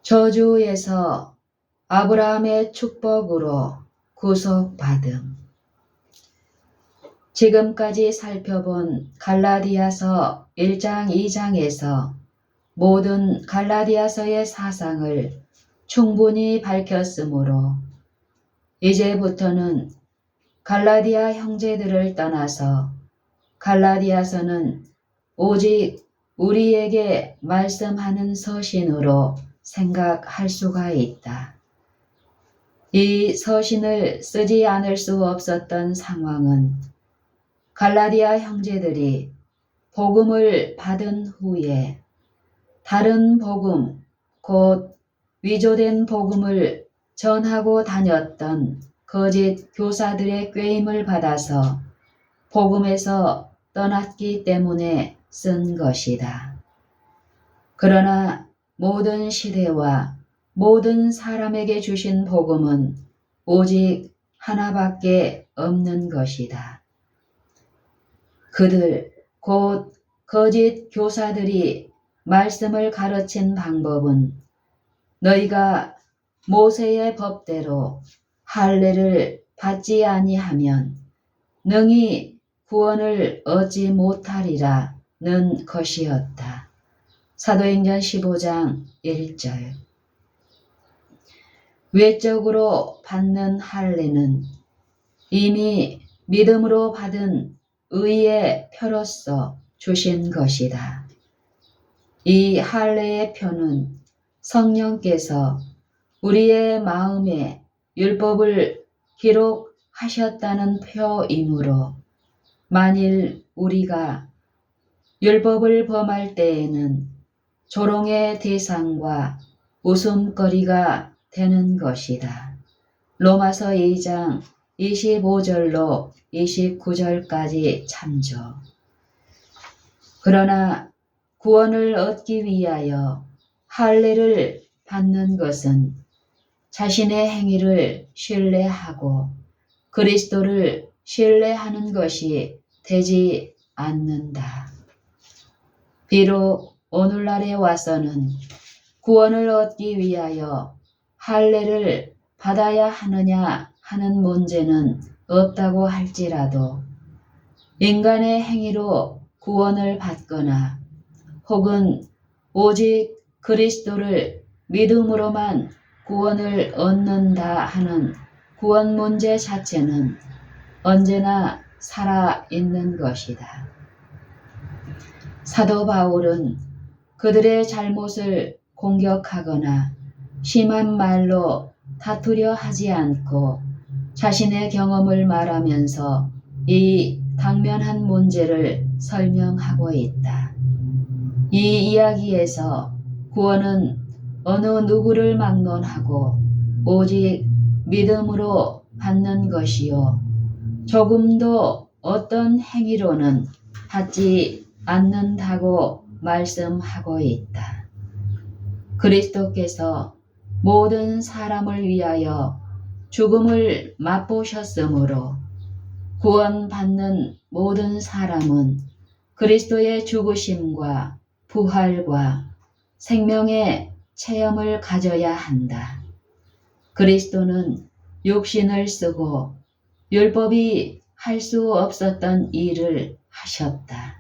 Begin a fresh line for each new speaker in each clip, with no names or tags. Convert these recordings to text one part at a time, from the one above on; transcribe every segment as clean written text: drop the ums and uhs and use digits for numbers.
저주에서 아브라함의 축복으로 구속받음. 지금까지 살펴본 갈라디아서 1장 2장에서 모든 갈라디아서의 사상을 충분히 밝혔으므로 이제부터는 갈라디아 형제들을 떠나서 갈라디아서는 오직 우리에게 말씀하는 서신으로 생각할 수가 있다. 이 서신을 쓰지 않을 수 없었던 상황은 갈라디아 형제들이 복음을 받은 후에 다른 복음, 곧 위조된 복음을 전하고 다녔던 거짓 교사들의 꾀임을 받아서 복음에서 떠났기 때문에 쓴 것이다. 그러나 모든 시대와 모든 사람에게 주신 복음은 오직 하나밖에 없는 것이다. 그들, 곧 거짓 교사들이 말씀을 가르친 방법은 너희가 모세의 법대로 할례를 받지 아니하면 능히 구원을 얻지 못하리라는 것이었다. 사도행전 15장 1절. 외적으로 받는 할례는 이미 믿음으로 받은 의의 표로서 주신 것이다. 이 할례의 표는 성령께서 우리의 마음에 율법을 기록하셨다는 표이므로 만일 우리가 율법을 범할 때에는 조롱의 대상과 웃음거리가 되는 것이다. 로마서 2장 25절로 29절까지 참조. 그러나 구원을 얻기 위하여 할례를 받는 것은 자신의 행위를 신뢰하고 그리스도를 신뢰하는 것이 되지 않는다. 비록 오늘날에 와서는 구원을 얻기 위하여 할례를 받아야 하느냐 하는 문제는 없다고 할지라도 인간의 행위로 구원을 받거나 혹은 오직 그리스도를 믿음으로만 구원을 얻는다 하는 구원 문제 자체는 언제나 살아있는 것이다. 사도 바울은 그들의 잘못을 공격하거나 심한 말로 다투려 하지 않고 자신의 경험을 말하면서 이 당면한 문제를 설명하고 있다. 이 이야기에서 구원은 어느 누구를 막론하고 오직 믿음으로 받는 것이요 조금도 어떤 행위로는 받지 않는다고 말씀하고 있다. 그리스도께서 모든 사람을 위하여 죽음을 맛보셨으므로 구원받는 모든 사람은 그리스도의 죽으심과 부활과 생명의 체험을 가져야 한다. 그리스도는 육신을 쓰고 율법이 할 수 없었던 일을 하셨다.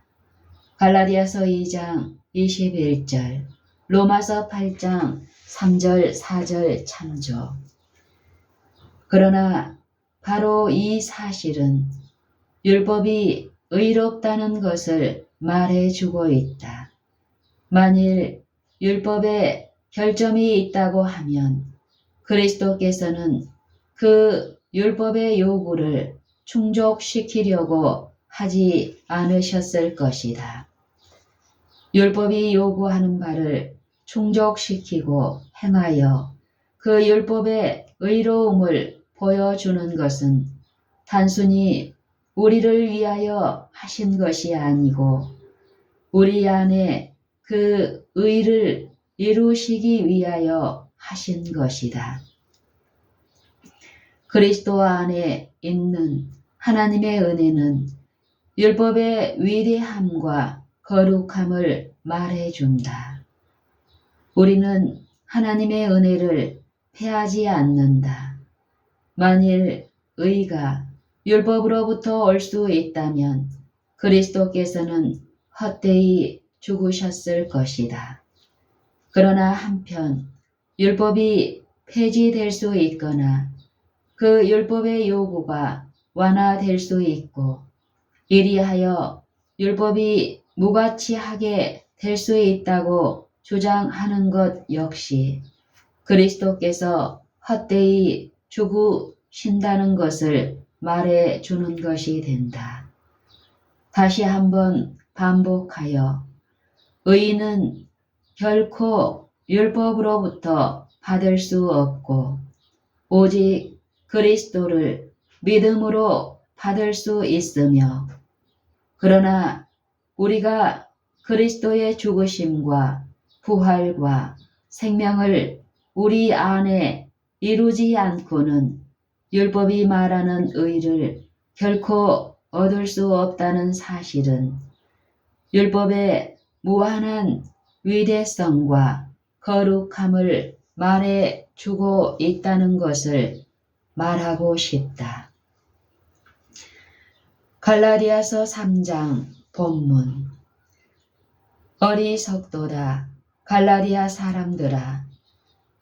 갈라디아서 2장 21절, 로마서 8장 3절 4절 참조. 그러나 바로 이 사실은 율법이 의롭다는 것을 말해주고 있다. 만일 율법에 결점이 있다고 하면 그리스도께서는 그 율법의 요구를 충족시키려고 하지 않으셨을 것이다. 율법이 요구하는 바를 충족시키고 행하여 그 율법의 의로움을 보여주는 것은 단순히 우리를 위하여 하신 것이 아니고 우리 안에 그 의를 이루시기 위하여 하신 것이다. 그리스도 안에 있는 하나님의 은혜는 율법의 위대함과 거룩함을 말해준다. 우리는 하나님의 은혜를 패하지 않는다. 만일 의가 율법으로부터 올 수 있다면 그리스도께서는 헛되이 죽으셨을 것이다. 그러나 한편 율법이 폐지될 수 있거나 그 율법의 요구가 완화될 수 있고 이리하여 율법이 무가치하게 될 수 있다고 주장하는 것 역시 그리스도께서 헛되이 죽으신다는 것을 말해 주는 것이 된다. 다시 한번 반복하여 의인은 결코 율법으로부터 받을 수 없고 오직 그리스도를 믿음으로 받을 수 있으며 그러나 우리가 그리스도의 죽으심과 부활과 생명을 우리 안에 이루지 않고는 율법이 말하는 의를 결코 얻을 수 없다는 사실은 율법의 무한한 위대성과 거룩함을 말해 주고 있다는 것을 말하고 싶다. 갈라디아서 3장 본문. 어리석도다 갈라디아 사람들아,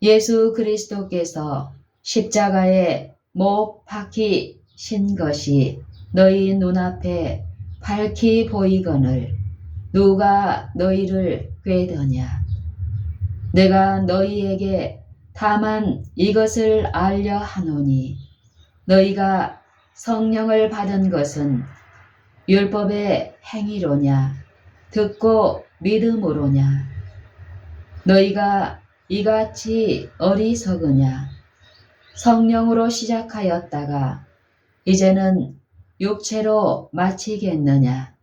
예수 그리스도께서 십자가에 못 박히신 것이 너희 눈앞에 밝히 보이거늘 누가 너희를 꾀더냐. 내가 너희에게 다만 이것을 알려 하노니 너희가 성령을 받은 것은 율법의 행위로냐 듣고 믿음으로냐. 너희가 이같이 어리석으냐. 성령으로 시작하였다가 이제는 육체로 마치겠느냐.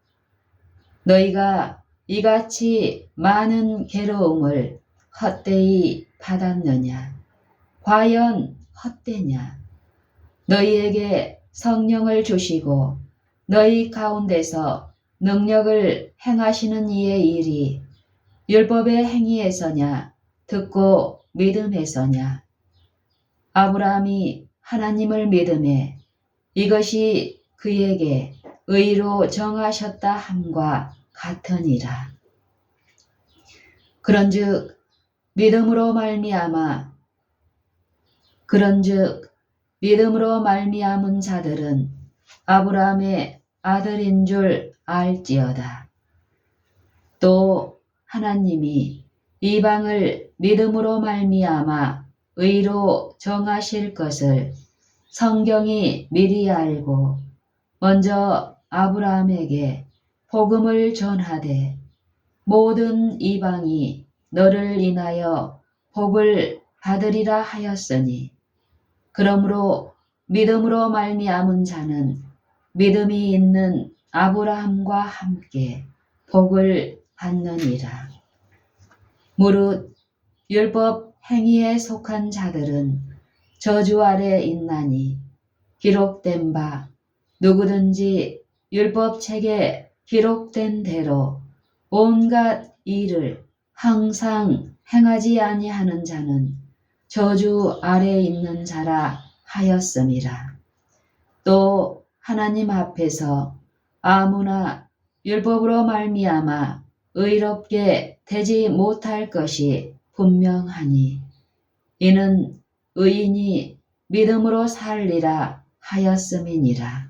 너희가 이같이 많은 괴로움을 헛되이 받았느냐. 과연 헛되냐. 너희에게 성령을 주시고 너희 가운데서 능력을 행하시는 이의 일이 율법의 행위에서냐 듣고 믿음에서냐. 아브라함이 하나님을 믿음에 이것이 그에게 의로 정하셨다 함과 같으니라. 그런즉 믿음으로 말미암은 자들은 아브라함의 아들인 줄 알지어다. 또 하나님이 이방을 믿음으로 말미암아 의로 정하실 것을 성경이 미리 알고 먼저 아브라함에게 복음을 전하되 모든 이방이 너를 인하여 복을 받으리라 하였으니 그러므로 믿음으로 말미암은 자는 믿음이 있는 아브라함과 함께 복을 받느니라. 무릇 율법 행위에 속한 자들은 저주 아래 있나니 기록된 바 누구든지 율법책에 기록된 대로 온갖 일을 항상 행하지 아니하는 자는 저주 아래 있는 자라 하였음이라. 또 하나님 앞에서 아무나 율법으로 말미암아 의롭게 되지 못할 것이 분명하니 이는 의인이 믿음으로 살리라 하였음이니라.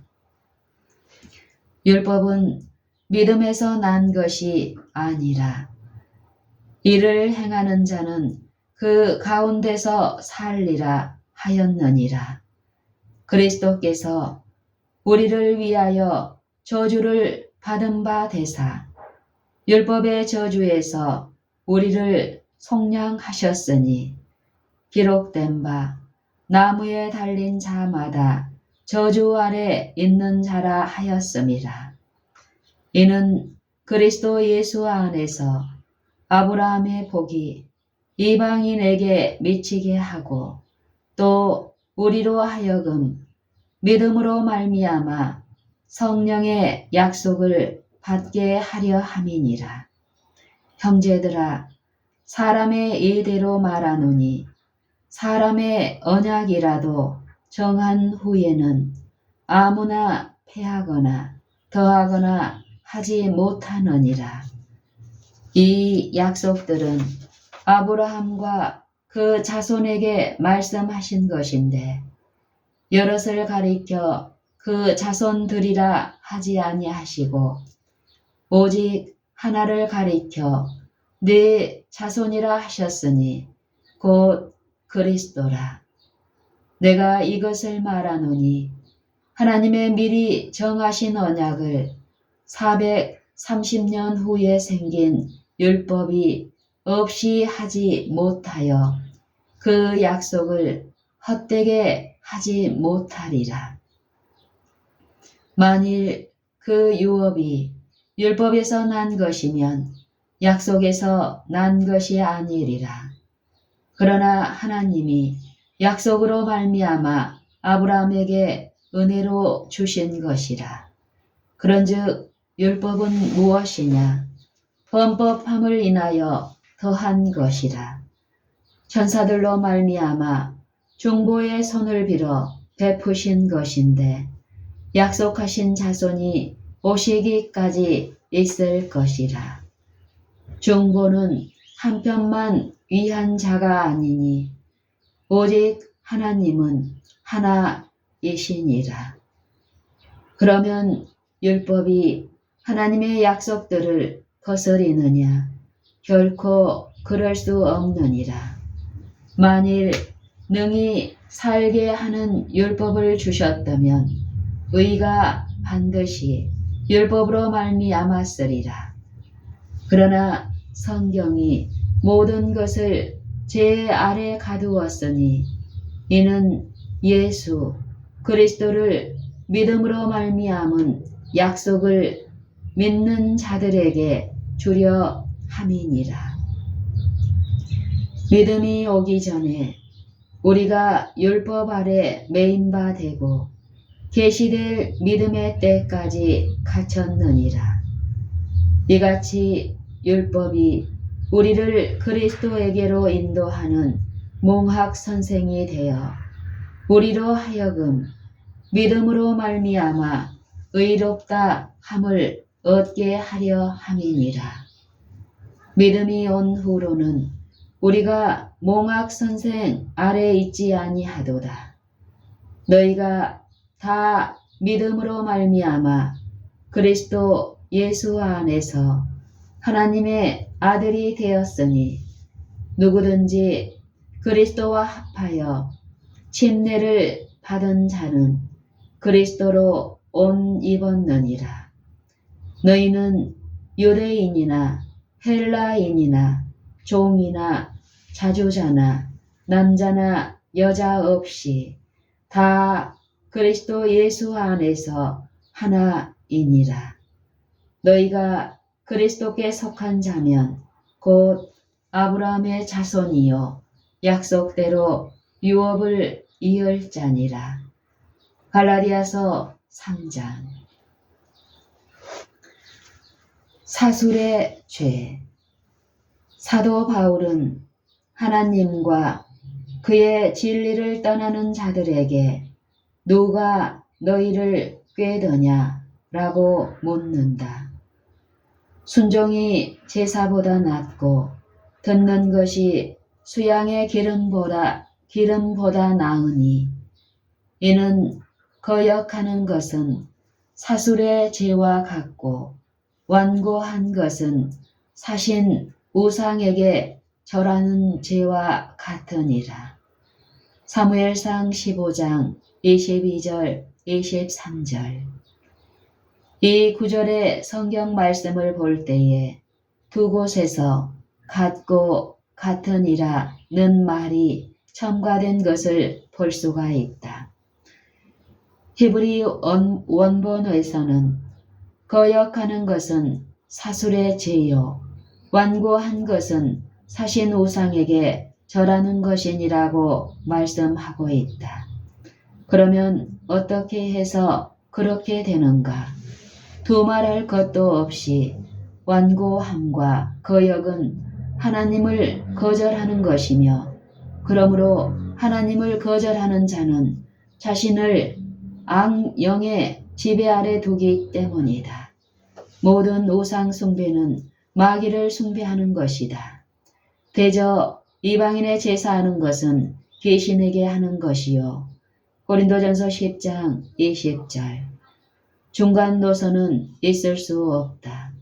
율법은 믿음에서 난 것이 아니라 이를 행하는 자는 그 가운데서 살리라 하였느니라. 그리스도께서 우리를 위하여 저주를 받은 바 되사 율법의 저주에서 우리를 속량하셨으니 기록된 바 나무에 달린 자마다 저주 아래 있는 자라 하였음이라. 이는 그리스도 예수 안에서 아브라함의 복이 이방인에게 미치게 하고 또 우리로 하여금 믿음으로 말미암아 성령의 약속을 받게 하려 함이니라. 형제들아, 사람의 예대로 말하노니 사람의 언약이라도 정한 후에는 아무나 패하거나 더하거나 하지 못하느니라. 이 약속들은 아브라함과 그 자손에게 말씀하신 것인데 여럿을 가리켜 그 자손들이라 하지 아니하시고 오직 하나를 가리켜 네 자손이라 하셨으니 곧 그리스도라. 내가 이것을 말하노니 하나님의 미리 정하신 언약을 430년 후에 생긴 율법이 없이 하지 못하여 그 약속을 헛되게 하지 못하리라. 만일 그 유업이 율법에서 난 것이면 약속에서 난 것이 아니리라. 그러나 하나님이 약속으로 말미암아 아브라함에게 은혜로 주신 것이라. 그런즉 율법은 무엇이냐? 범법함을 인하여 더한 것이라. 천사들로 말미암아 중보의 손을 빌어 베푸신 것인데 약속하신 자손이 오시기까지 있을 것이라. 중보는 한편만 위한 자가 아니니 오직 하나님은 하나이시니라. 그러면 율법이 하나님의 약속들을 거스리느냐? 결코 그럴 수 없느니라. 만일 능히 살게 하는 율법을 주셨다면 의가 반드시 율법으로 말미암았으리라. 그러나 성경이 모든 것을 제 아래 가두었으니 이는 예수 그리스도를 믿음으로 말미암은 약속을 믿는 자들에게 주려 함이니라. 믿음이 오기 전에 우리가 율법 아래 매인 바 되고 계시될 믿음의 때까지 갇혔느니라. 이같이 율법이 우리를 그리스도에게로 인도하는 몽학 선생이 되어 우리로 하여금 믿음으로 말미암아 의롭다 함을 얻게 하려 함이니라. 믿음이 온 후로는 우리가 몽학 선생 아래 있지 아니하도다. 너희가 다 믿음으로 말미암아 그리스도 예수 안에서 하나님의 아들이 되었으니 누구든지 그리스도와 합하여 침례를 받은 자는 그리스도로 옷 입었느니라. 너희는 유대인이나 헬라인이나 종이나 자주자나 남자나 여자 없이 다 그리스도 예수 안에서 하나이니라. 너희가 그리스도께 속한 자면 곧 아브라함의 자손이요 약속대로 유업을 이을 자니라. 갈라디아서 3장. 사술의 죄. 사도 바울은 하나님과 그의 진리를 떠나는 자들에게 누가 너희를 꾀더냐 라고 묻는다. 순종이 제사보다 낫고 듣는 것이 수양의 기름보다 나으니 이는 거역하는 것은 사술의 죄와 같고 완고한 것은 사신 우상에게 절하는 죄와 같으니라. 사무엘상 15장 22절 23절. 이 구절의 성경 말씀을 볼 때에 두 곳에서 같고 같으니라는 말이 첨가된 것을 볼 수가 있다. 히브리 원본에서는 거역하는 것은 사술의 죄요 완고한 것은 사신 우상에게 절하는 것이니라고 말씀하고 있다. 그러면 어떻게 해서 그렇게 되는가? 두말할 것도 없이 완고함과 거역은 하나님을 거절하는 것이며, 그러므로 하나님을 거절하는 자는 자신을 악영의 지배 아래 두기 때문이다. 모든 우상 숭배는 마귀를 숭배하는 것이다. 대저 이방인의 제사하는 것은 귀신에게 하는 것이요. 고린도전서 10장 20절. 중간 노선은 있을 수 없다.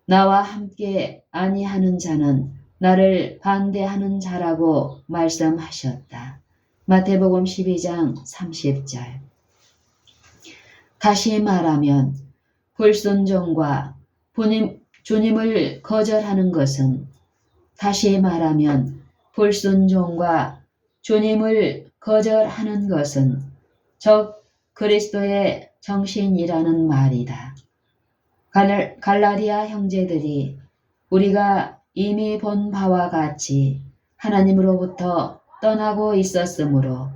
나와 함께 아니하는 자는 나를 반대하는 자라고 말씀하셨다. 마태복음 12장 30절. 다시 말하면 불순종과 주님을 거절하는 것은 적 그리스도의 정신이라는 말이다. 갈라디아 형제들이 우리가 이미 본 바와 같이 하나님으로부터 떠나고 있었으므로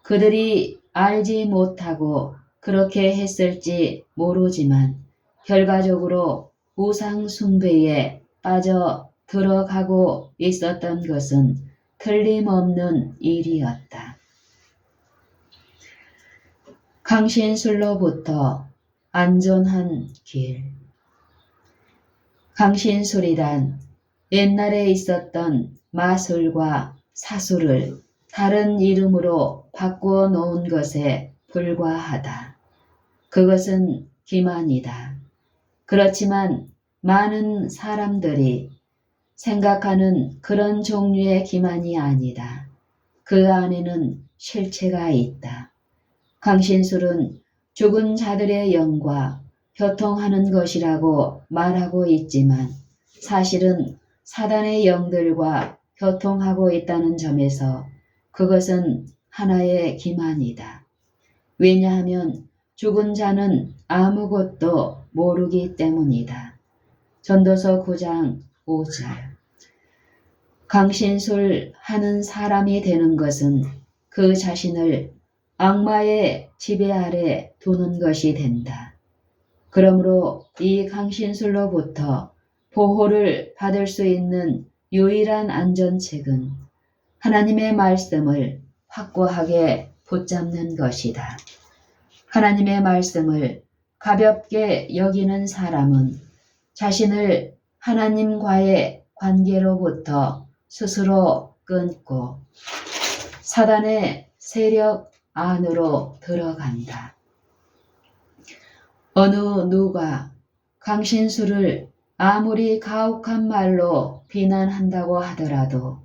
그들이 알지 못하고 그렇게 했을지 모르지만 결과적으로 우상 숭배에 빠져 들어가고 있었던 것은 틀림없는 일이었다. 강신술로부터 안전한 길. 강신술이란 옛날에 있었던 마술과 사술을 다른 이름으로 바꾸어 놓은 것에 불과하다. 그것은 기만이다. 그렇지만 많은 사람들이 생각하는 그런 종류의 기만이 아니다. 그 안에는 실체가 있다. 강신술은 죽은 자들의 영과 교통하는 것이라고 말하고 있지만 사실은 사단의 영들과 교통하고 있다는 점에서 그것은 하나의 기만이다. 왜냐하면 죽은 자는 아무것도 모르기 때문이다. 전도서 9장 5절. 강신술 하는 사람이 되는 것은 그 자신을 악마의 지배 아래 두는 것이 된다. 그러므로 이 강신술로부터 보호를 받을 수 있는 유일한 안전책은 하나님의 말씀을 확고하게 붙잡는 것이다. 하나님의 말씀을 가볍게 여기는 사람은 자신을 하나님과의 관계로부터 스스로 끊고 사단의 세력 안으로 들어간다. 어느 누가 강신술을 아무리 가혹한 말로 비난한다고 하더라도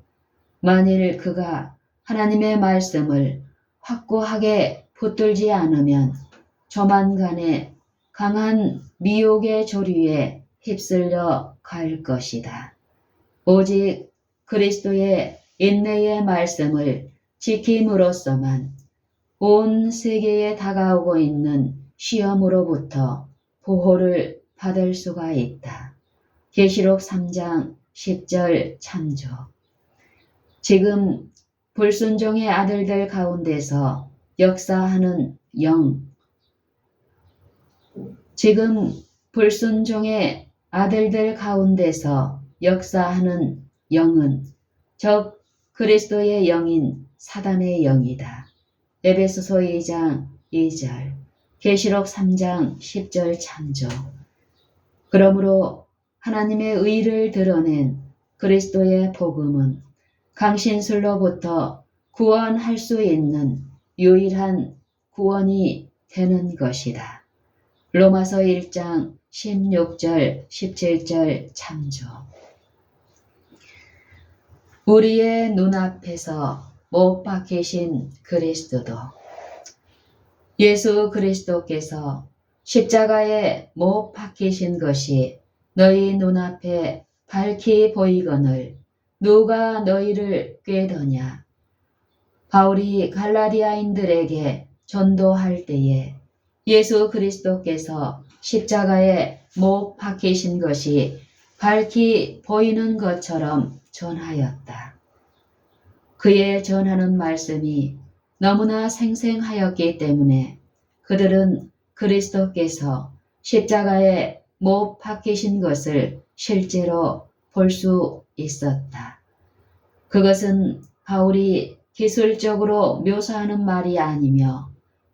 만일 그가 하나님의 말씀을 확고하게 붙들지 않으면 조만간에 강한 미혹의 조류에 휩쓸려 갈 것이다. 오직 그리스도의 인내의 말씀을 지킴으로써만 온 세계에 다가오고 있는 시험으로부터 보호를 받을 수가 있다. 계시록 3장 10절 참조. 지금 불순종의 아들들 가운데서 역사하는 영. 지금 불순종의 아들들 가운데서 역사하는 영은 적 그리스도의 영인 사단의 영이다. 에베소서 2장 2절, 계시록 3장 10절 참조. 그러므로 하나님의 의를 드러낸 그리스도의 복음은 강신술로부터 구원할 수 있는 유일한 구원이 되는 것이다. 로마서 1장 16절 17절 참조. 우리의 눈앞에서 못 박히신 그리스도. 예수 그리스도께서 십자가에 못 박히신 것이 너희 눈앞에 밝히 보이거늘 누가 너희를 꾀더냐. 바울이 갈라디아인들에게 전도할 때에 예수 그리스도께서 십자가에 못 박히신 것이 밝히 보이는 것처럼 전하였다. 그의 전하는 말씀이 너무나 생생하였기 때문에 그들은 그리스도께서 십자가에 못 박히신 것을 실제로 볼 수 있었다. 그것은 바울이 기술적으로 묘사하는 말이 아니며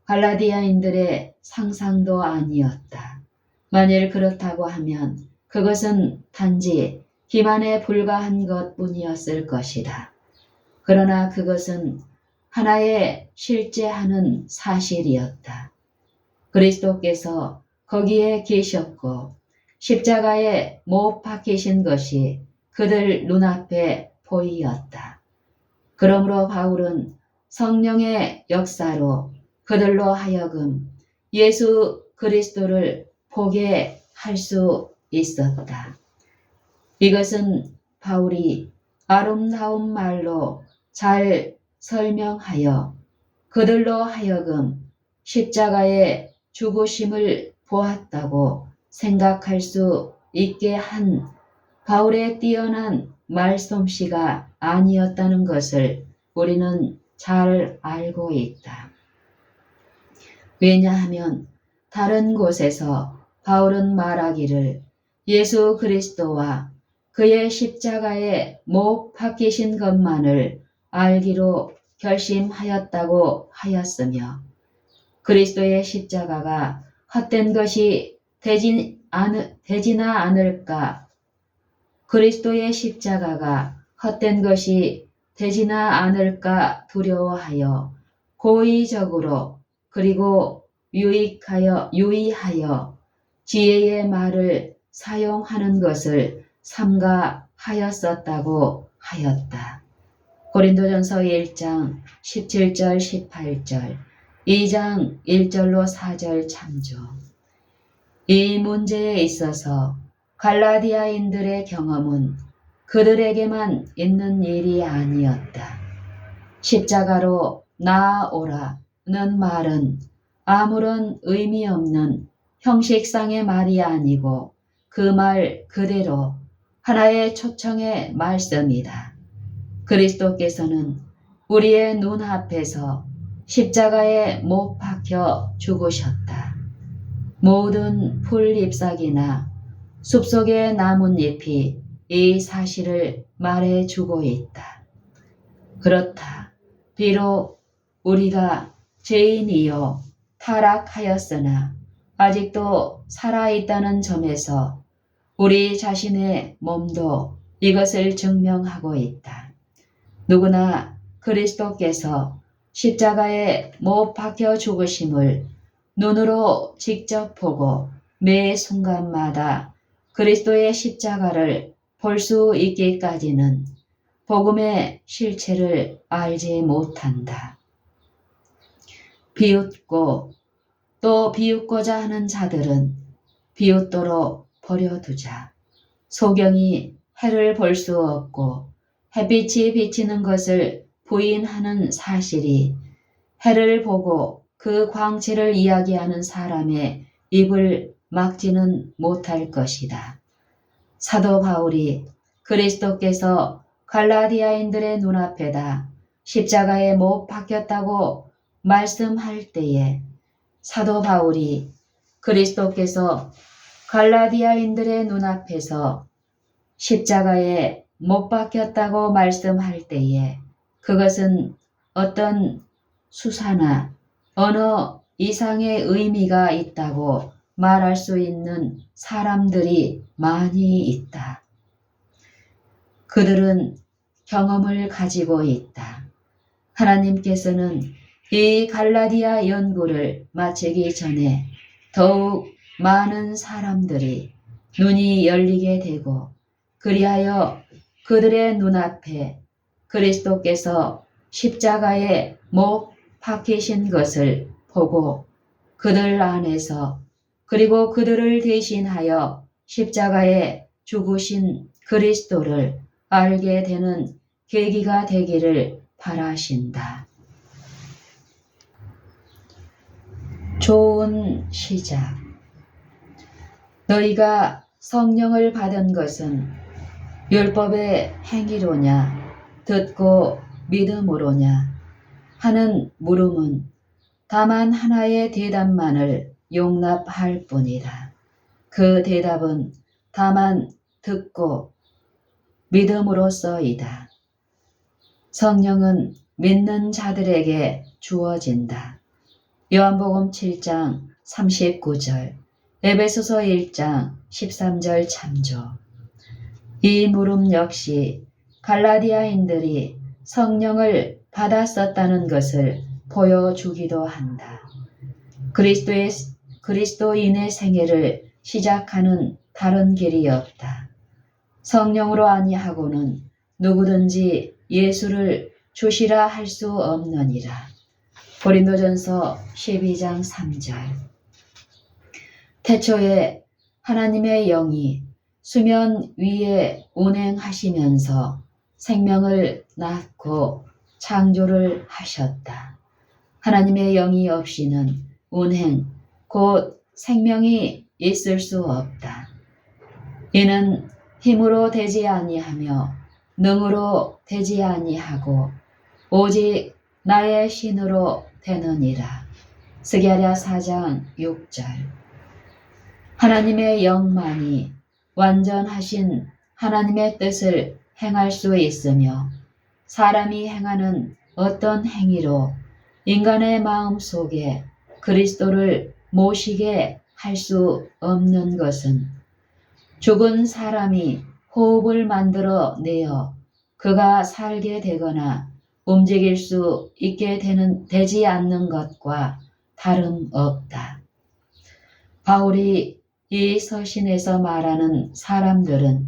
갈라디아인들의 상상도 아니었다. 만일 그렇다고 하면 그것은 단지 기만에 불과한 것뿐이었을 것이다. 그러나 그것은 하나의 실제하는 사실이었다. 그리스도께서 거기에 계셨고 십자가에 못 박히신 것이 그들 눈앞에 보이었다. 그러므로 바울은 성령의 역사로 그들로 하여금 예수 그리스도를 보게 할 수 있었다. 이것은 바울이 아름다운 말로 잘 설명하여 그들로 하여금 십자가의 죽으심을 보았다고 생각할 수 있게 한 바울의 뛰어난 말솜씨가 아니었다는 것을 우리는 잘 알고 있다. 왜냐하면 다른 곳에서 바울은 말하기를 예수 그리스도와 그의 십자가에 못 박히신 것만을 알기로 결심하였다고 하였으며 그리스도의 십자가가 헛된 것이 되지나 않을까 그리스도의 십자가가 헛된 것이 되지나 않을까 두려워하여 고의적으로 그리고 유의하여 지혜의 말을 사용하는 것을 삼가하였었다고 하였다. 고린도전서 1장 17절 18절 2장 1절로 4절 참조. 이 문제에 있어서 갈라디아인들의 경험은 그들에게만 있는 일이 아니었다. 십자가로 나아오라는 말은 아무런 의미 없는 형식상의 말이 아니고 그 말 그대로 하나의 초청의 말씀이다. 그리스도께서는 우리의 눈앞에서 십자가에 못 박혀 죽으셨다. 모든 풀 잎사귀나 숲속의 나뭇잎이 이 사실을 말해주고 있다. 그렇다. 비록 우리가 죄인이요 타락하였으나 아직도 살아있다는 점에서 우리 자신의 몸도 이것을 증명하고 있다. 누구나 그리스도께서 십자가에 못 박혀 죽으심을 눈으로 직접 보고 매 순간마다 그리스도의 십자가를 볼 수 있기까지는 복음의 실체를 알지 못한다. 비웃고 또 비웃고자 하는 자들은 비웃도록 버려두자. 소경이 해를 볼 수 없고 햇빛이 비치는 것을 부인하는 사실이 해를 보고 그 광채를 이야기하는 사람의 입을 막지는 못할 것이다. 사도 바울이 그리스도께서 갈라디아인들의 눈앞에다 십자가에 못 박혔다고 말씀할 때에 사도 바울이 그리스도께서 갈라디아인들의 눈앞에서 십자가에 못 박혔다고 말씀할 때에 그것은 어떤 수사나 언어 이상의 의미가 있다고 말할 수 있는 사람들이 많이 있다. 그들은 경험을 가지고 있다. 하나님께서는 이 갈라디아 연구를 마치기 전에 더욱 많은 사람들이 눈이 열리게 되고 그리하여 그들의 눈앞에 그리스도께서 십자가에 못 박히신 것을 보고 그들 안에서 그리고 그들을 대신하여 십자가에 죽으신 그리스도를 알게 되는 계기가 되기를 바라신다. 좋은 시작. 너희가 성령을 받은 것은 율법의 행위로냐 듣고 믿음으로냐 하는 물음은 다만 하나의 대답만을 용납할 뿐이다. 그 대답은 다만 듣고 믿음으로써이다. 성령은 믿는 자들에게 주어진다. 요한복음 7장 39절, 에베소서 1장 13절 참조. 이 물음 역시 갈라디아인들이 성령을 받았었다는 것을 보여주기도 한다. 그리스도인의 생애를 시작하는 다른 길이 없다. 성령으로 아니하고는 누구든지 예수를 주시라 할 수 없느니라. 고린도전서 12장 3절. 태초에 하나님의 영이 수면 위에 운행하시면서 생명을 낳고 창조를 하셨다. 하나님의 영이 없이는 운행, 곧 생명이 있을 수 없다. 이는 힘으로 되지 아니하며 능으로 되지 아니하고 오직 나의 신으로 되느니라. 스가랴 4장 6절. 하나님의 영만이 완전하신 하나님의 뜻을 행할 수 있으며 사람이 행하는 어떤 행위로 인간의 마음 속에 그리스도를 모시게 할 수 없는 것은 죽은 사람이 호흡을 만들어 내어 그가 살게 되거나 움직일 수 있게 되지 않는 것과 다름없다. 바울이 이 서신에서 말하는 사람들은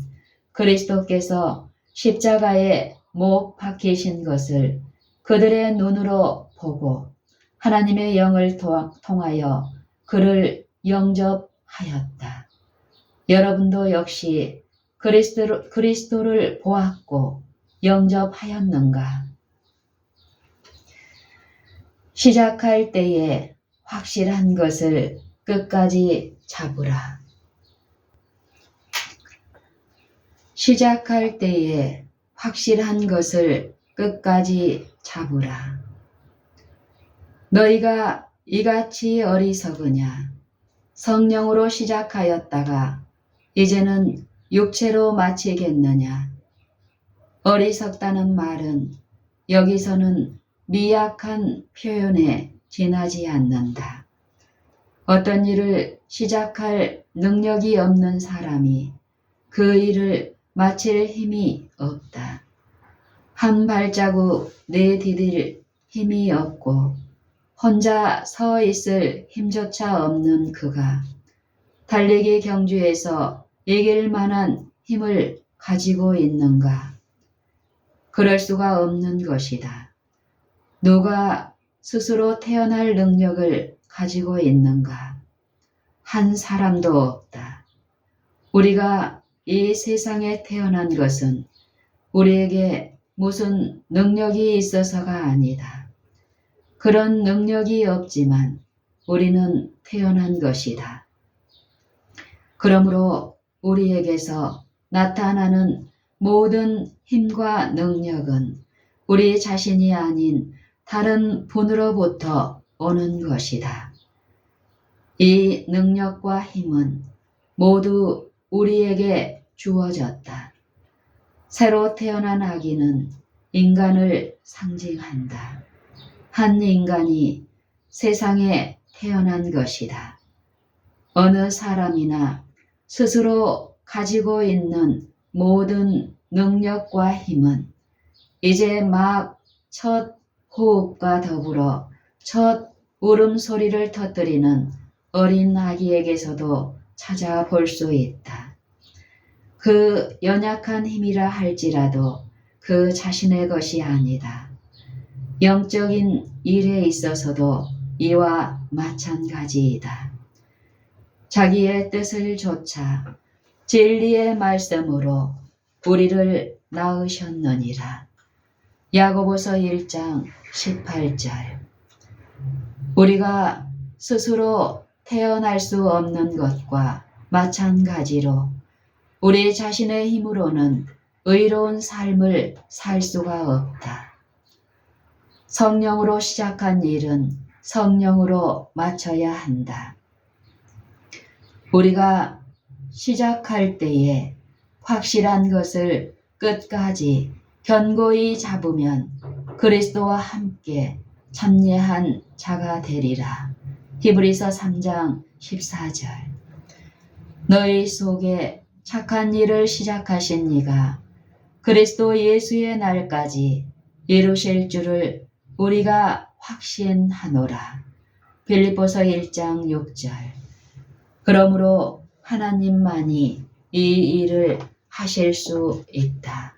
그리스도께서 십자가에 못 박히신 것을 그들의 눈으로 보고 하나님의 영을 통하여 그를 영접하였다. 여러분도 역시 그리스도를 보았고 영접하였는가? 시작할 때에 확실한 것을 끝까지 잡으라. 시작할 때에 확실한 것을 끝까지 잡으라. 너희가 이같이 어리석으냐? 성령으로 시작하였다가 이제는 육체로 마치겠느냐? 어리석다는 말은 여기서는 미약한 표현에 지나지 않는다. 어떤 일을 시작할 능력이 없는 사람이 그 일을 마칠 힘이 없다. 한 발자국 내디딜 힘이 없고 혼자 서 있을 힘조차 없는 그가 달리기 경주에서 이길 만한 힘을 가지고 있는가? 그럴 수가 없는 것이다. 누가 스스로 태어날 능력을 가지고 있는가? 한 사람도 없다. 우리가 이 세상에 태어난 것은 우리에게 무슨 능력이 있어서가 아니다. 그런 능력이 없지만 우리는 태어난 것이다. 그러므로 우리에게서 나타나는 모든 힘과 능력은 우리 자신이 아닌 다른 분으로부터 오는 것이다. 이 능력과 힘은 모두 우리에게 주어졌다. 새로 태어난 아기는 인간을 상징한다. 한 인간이 세상에 태어난 것이다. 어느 사람이나 스스로 가지고 있는 모든 능력과 힘은 이제 막 첫 호흡과 더불어 첫 울음소리를 터뜨리는 어린 아기에게서도 찾아볼 수 있다. 그 연약한 힘이라 할지라도 그 자신의 것이 아니다. 영적인 일에 있어서도 이와 마찬가지이다. 자기의 뜻을 좇아 진리의 말씀으로 우리를 낳으셨느니라. 야고보서 1장 18절. 우리가 스스로 태어날 수 없는 것과 마찬가지로 우리 자신의 힘으로는 의로운 삶을 살 수가 없다. 성령으로 시작한 일은 성령으로 마쳐야 한다. 우리가 시작할 때에 확실한 것을 끝까지 견고히 잡으면 그리스도와 함께 참여한 자가 되리라. 히브리서 3장 14절. 너희 속에 착한 일을 시작하신 이가 그리스도 예수의 날까지 이루실 줄을 우리가 확신하노라. 빌립보서 1장 6절. 그러므로 하나님만이 이 일을 하실 수 있다.